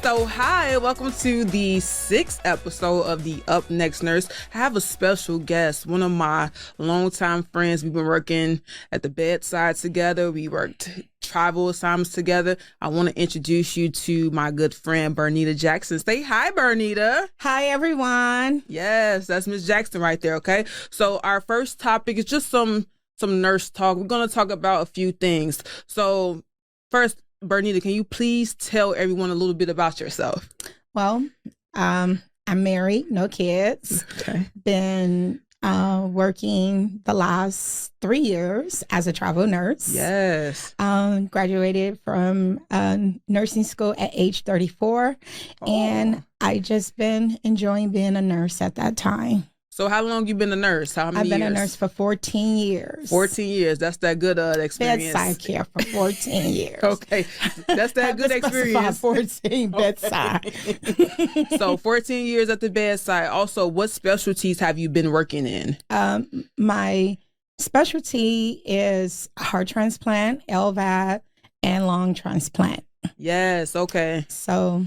So, hi, welcome to the 6th episode of the Up Next Nurse. I have a special guest, one of my longtime friends. We've been working at the bedside together. We worked travel assignments together. I want to introduce you to my good friend, Bernita Jackson. Say hi, Bernita. Hi, everyone. Yes, that's Miss Jackson right there, okay? So, our first topic is just some nurse talk. We're going to talk about a few things. So, first, Bernita, can you please tell everyone a little bit about yourself? Well, I'm married, no kids. Okay. Been working the last 3 years as a travel nurse. Yes. Graduated from nursing school at age 34. And I just been enjoying being a nurse at that time. So how long you been a nurse? How many I've been years? a nurse for 14 years. 14 years. That's that good experience. Bedside care for 14 years. Okay. That's that good experience. 14 bedside. So 14 years at the bedside. Also, what specialties have you been working in? My specialty is heart transplant, LVAD, and lung transplant. Yes. Okay. So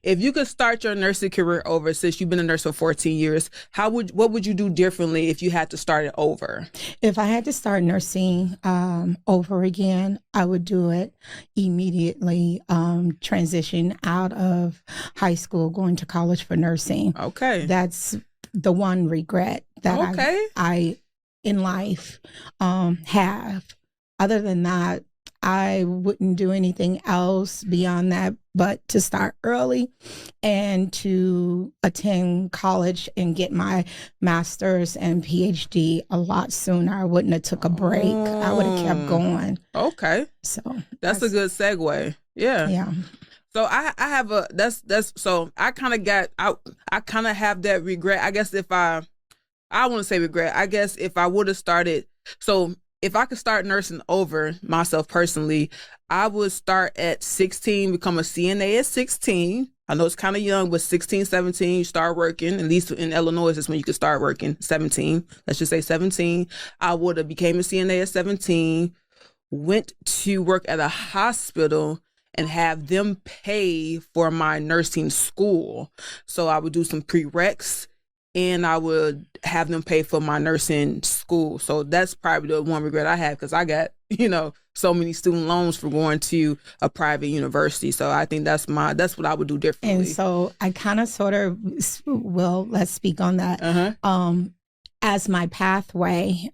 if you could start your nursing career over, since you've been a nurse for 14 years, what would you do differently if you had to start it over? If I had to start nursing over again, I would do it immediately, transition out of high school, going to college for nursing. Okay. That's the one regret that I in life have. Other than that, I wouldn't do anything else beyond that, but to start early and to attend college and get my master's and PhD a lot sooner. I wouldn't have took a break. I would have kept going. Okay. So that's a good segue. Yeah. Yeah. So I have so I kind of have that regret. I guess I want to say regret. I guess if I would have started, so if I could start nursing over myself personally, I would start at 16, become a CNA at 16. I know it's kind of young, but 16, 17, you start working. At least in Illinois, is when you could start working. 17, let's just say 17. I would have became a CNA at 17, went to work at a hospital and have them pay for my nursing school. So I would do some prereqs and I would have them pay for my nursing school. So that's probably the one regret I have, because I got, so many student loans for going to a private university. So I think that's what I would do differently. And so I kind of let's speak on that. Uh-huh. As my pathway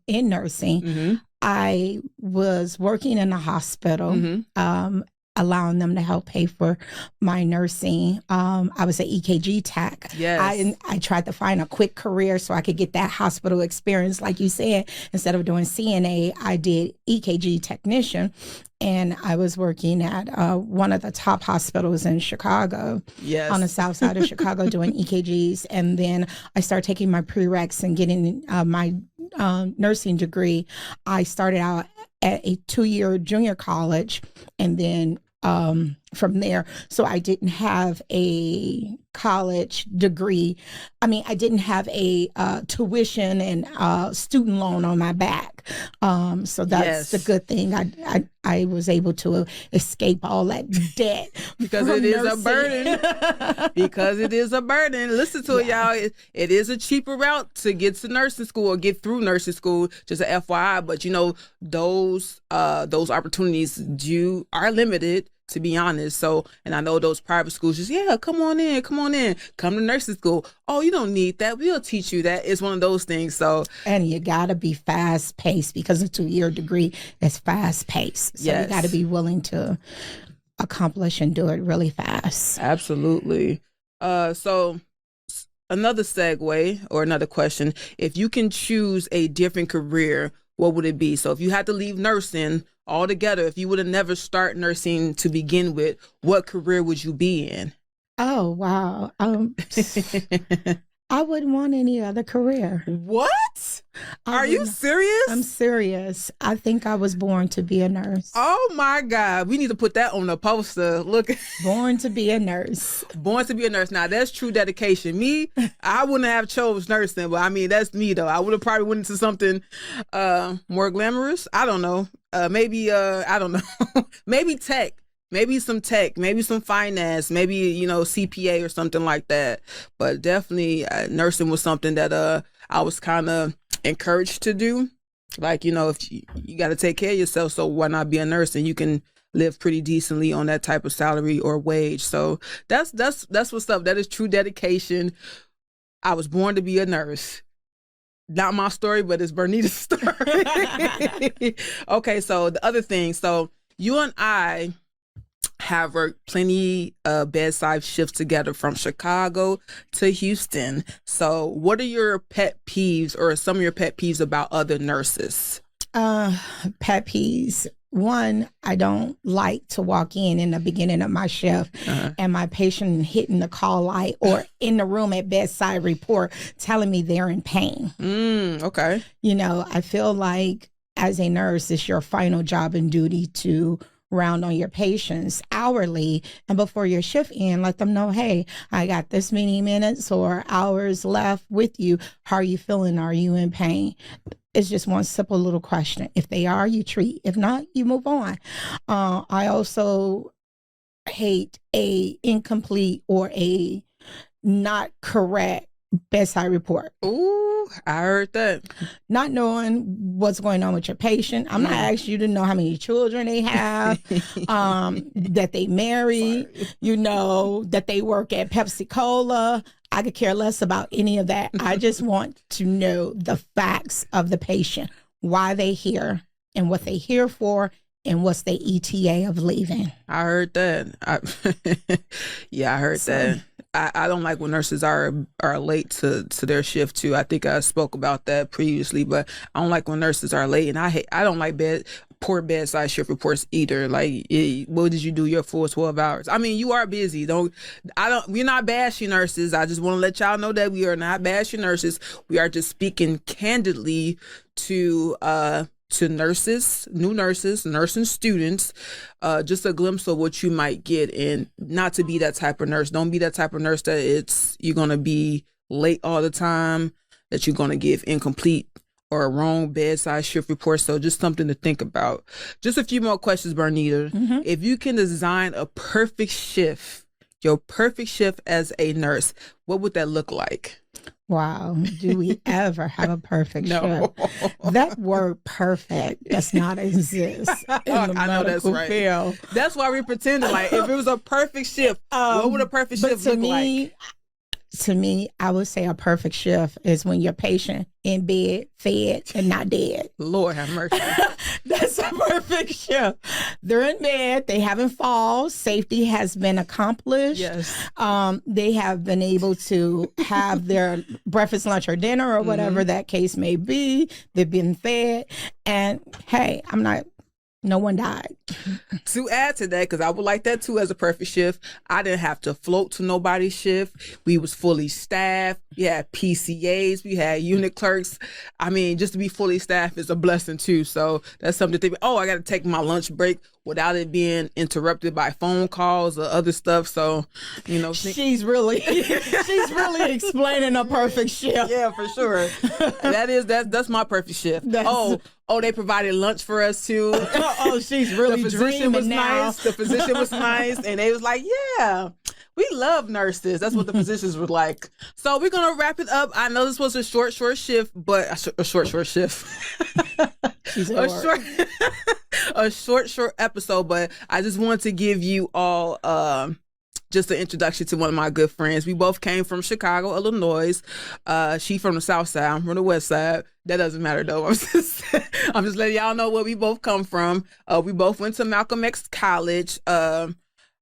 in nursing, Mm-hmm. I was working in a hospital. Mm-hmm. Allowing them to help pay for my nursing. I was an EKG tech. Yes. I tried to find a quick career so I could get that hospital experience. Like you said, instead of doing CNA, I did EKG technician. And I was working at one of the top hospitals in Chicago, yes, on the south side of Chicago, doing EKGs. And then I started taking my prereqs and getting my nursing degree. I started out at a 2-year junior college, and then from there. So I didn't have a college degree. I mean, I didn't have a tuition and student loan on my back. So that's the good thing. I was able to escape all that debt. Because it is a burden. Because it is a burden. Listen to it, y'all. It is a cheaper route to get to nursing school or get through nursing school, just a FYI. But those opportunities are limited, to be honest. So, and I know those private schools just, come on in, come to nursing school. Oh, you don't need that. We'll teach you that. It's one of those things. So, and you got to be fast paced, because a 2-year degree is fast paced. So you got to be willing to accomplish and do it really fast. Absolutely. So another segue or another question, if you can choose a different career, what would it be? So if you had to leave nursing altogether, if you would have never started nursing to begin with, what career would you be in? Oh, wow. I wouldn't want any other career. What? Are you serious? I'm serious. I think I was born to be a nurse. Oh my God. We need to put that on the poster. Look. Born to be a nurse. Born to be a nurse. Now that's true dedication. Me, I wouldn't have chose nursing, but I mean, that's me though. I would have probably went into something more glamorous. I don't know. Maybe, I don't know. Maybe tech. maybe some tech, maybe some finance, maybe, you know, CPA or something like that. But definitely nursing was something that I was kind of encouraged to do. Like, you know, if you got to take care of yourself, so why not be a nurse? And you can live pretty decently on that type of salary or wage. So that's what's up. That is true dedication. I was born to be a nurse. Not my story, but it's Bernita's story. Okay, so the other thing. So you and I have worked plenty of bedside shifts together from Chicago to Houston. So what are your pet peeves or some of your pet peeves about other nurses? Pet peeves. One, I don't like to walk in the beginning of my shift and my patient hitting the call light or in the room at bedside report telling me they're in pain. Okay. You know, I feel like as a nurse, it's your final job and duty to round on your patients hourly, and before your shift end, let them know, hey, I got this many minutes or hours left with you. How are you feeling? Are you in pain? It's just one simple little question. If they are, you treat. If not, you move on. I also hate a incomplete or a not correct bedside report. Ooh, I heard that. Not knowing what's going on with your patient. I'm not asking you to know how many children they have, that they married, you know, that they work at Pepsi Cola. I could care less about any of that. I just want to know the facts of the patient, why they here and what they here for and what's the ETA of leaving. I heard that. I heard that. I don't like when nurses are late to their shift too. I think I spoke about that previously, but I don't like when nurses are late, and I don't like poor bedside shift reports either. Like, what did you do your full 12 hours? I mean, you are busy. We're not bashing nurses. I just want to let y'all know that we are not bashing nurses. We are just speaking candidly to nurses, new nurses, nursing students, just a glimpse of what you might get, and not to be that type of nurse. Don't be that type of nurse that you're going to be late all the time, that you're going to give incomplete or a wrong bedside shift report. So just something to think about. Just a few more questions, Bernita. If you can design a perfect shift, your perfect shift as a nurse, what would that look like? Wow. Do we ever have a perfect shift? That word perfect does not exist in the medical field. That's why we pretended like if it was a perfect shift, what would a perfect shift look like? To me, I would say a perfect shift is when your patient in bed, fed, and not dead. Lord have mercy. That's a perfect shift. They're in bed. They haven't fallen. Safety has been accomplished. Yes. They have been able to have their breakfast, lunch, or dinner, or whatever that case may be. They've been fed. And hey, no one died. To add to that, because I would like that too as a perfect shift, I didn't have to float to nobody's shift. We was fully staffed. We had PCAs. We had unit clerks. I mean, just to be fully staffed is a blessing too. So that's something to think. Oh, I got to take my lunch break without it being interrupted by phone calls or other stuff. So, you know, she's really explaining a perfect shift. Yeah, for sure. That's my perfect shift. Oh, they provided lunch for us too. Oh, she's really dreaming now. Nice. The physician was nice, and they was like, "Yeah, we love nurses." That's what the physicians were like. So we're gonna wrap it up. I know this was a short shift, but a short shift. A short episode, but I just wanted to give you all just an introduction to one of my good friends. We both came from Chicago, Illinois. She from the South Side, I'm from the West Side. That doesn't matter though. I'm just letting y'all know where we both come from. We both went to Malcolm X College. I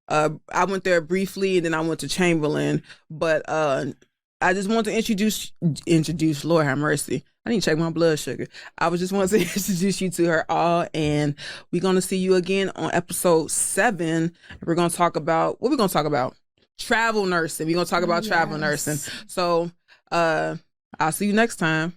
went there briefly, and then I went to Chamberlain. But I just want to introduce. Lord have mercy. I need to check my blood sugar. I was just wanting to introduce you to her all, and we're going to see you again on episode 7. We're going to talk about, what we're going to talk about? Travel nursing. We're going to talk about travel nursing. So I'll see you next time.